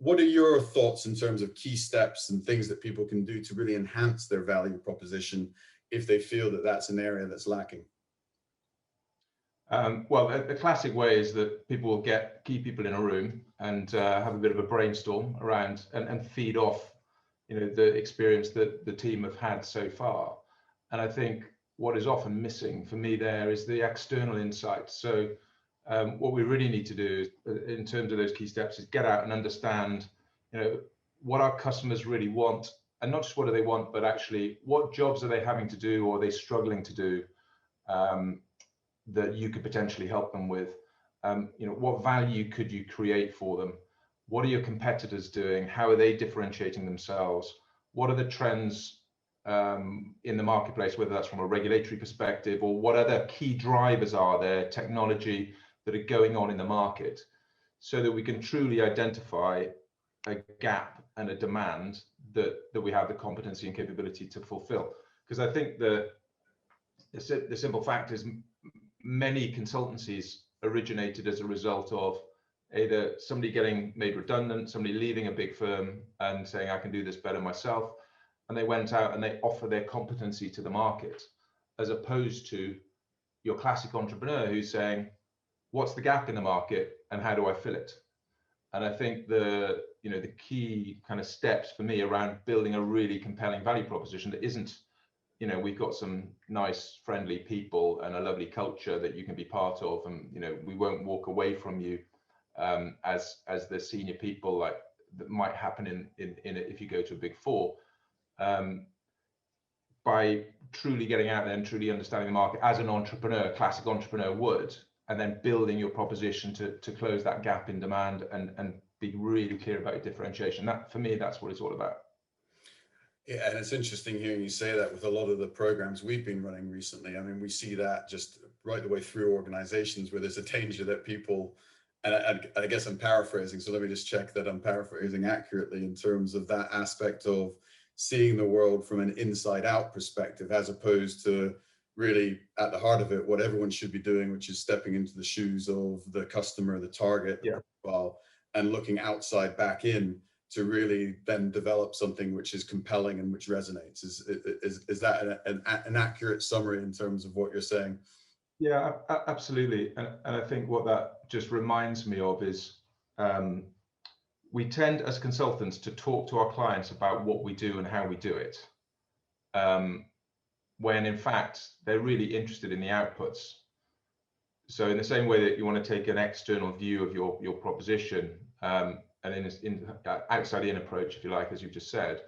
what are your thoughts in terms of key steps and things that people can do to really enhance their value proposition if they feel that that's an area that's lacking? Well, the classic way is that people will get key people in a room and have a bit of a brainstorm around and feed off, the experience that the team have had so far. And I think what is often missing for me there is the external insight. So what we really need to do in terms of those key steps is get out and understand, what our customers really want, and not just what do they want, but actually what jobs are they having to do or are they struggling to do, that you could potentially help them with. What value could you create for them? What are your competitors doing? How are they differentiating themselves? What are the trends in the marketplace, whether that's from a regulatory perspective, or what other key drivers are there, technology that are going on in the market, so that we can truly identify a gap and a demand that we have the competency and capability to fulfill. Because I think the simple fact is many consultancies originated as a result of either somebody getting made redundant, somebody leaving a big firm and saying, I can do this better myself. And they went out and they offer their competency to the market, as opposed to your classic entrepreneur who's saying, what's the gap in the market and how do I fill it? And I think the key kind of steps for me around building a really compelling value proposition that isn't, we've got some nice, friendly people and a lovely culture that you can be part of, and we won't walk away from you as the senior people, like that might happen in if you go to a big four, by truly getting out there and truly understanding the market as an entrepreneur, classic entrepreneur would, and then building your proposition to close that gap in demand and be really clear about your differentiation. That, for me, that's what it's all about. Yeah, and it's interesting hearing you say that with a lot of the programs we've been running recently. I mean, we see that just right the way through organizations where there's a danger that people, and I guess I'm paraphrasing, so let me just check that I'm paraphrasing accurately in terms of that aspect of seeing the world from an inside out perspective, as opposed to really at the heart of it, what everyone should be doing, which is stepping into the shoes of the customer, the target, the profile, and looking outside back in to really then develop something which is compelling and which resonates. Is that an accurate summary in terms of what you're saying? Yeah, absolutely. And I think what that just reminds me of is we tend as consultants to talk to our clients about what we do and how we do it, when in fact they're really interested in the outputs. So in the same way that you want to take an external view of your proposition, and in outside-in approach, if you like, as you've just said,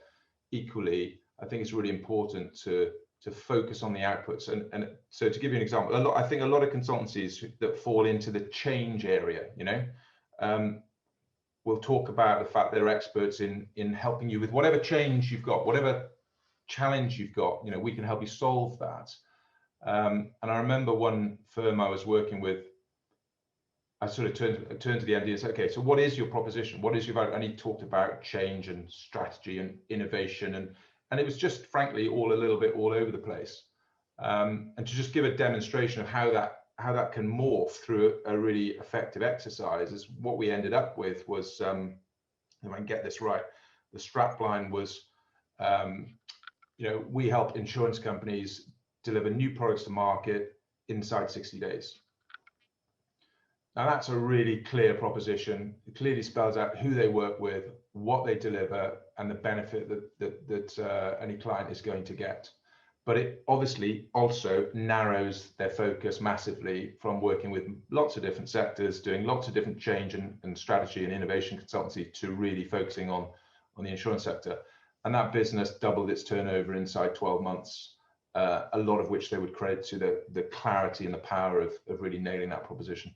equally, I think it's really important to focus on the outputs. And so to give you an example, I think a lot of consultancies that fall into the change area, will talk about the fact they're experts in helping you with whatever change you've got, whatever challenge you've got, we can help you solve that. And I remember one firm I was working with, I sort of turned to the MD and said, okay, so what is your proposition? What is your value? And he talked about change and strategy and innovation. And it was just, frankly, all a little bit all over the place. And to just give a demonstration of how that can morph through a really effective exercise, is what we ended up with was, if I can get this right, the strapline was, we help insurance companies deliver new products to market inside 60 days. Now that's a really clear proposition. It clearly spells out who they work with, what they deliver, and the benefit that any client is going to get. But it obviously also narrows their focus massively from working with lots of different sectors, doing lots of different change and strategy and innovation consultancy, to really focusing on the insurance sector. And that business doubled its turnover inside 12 months, a lot of which they would credit to the clarity and the power of really nailing that proposition.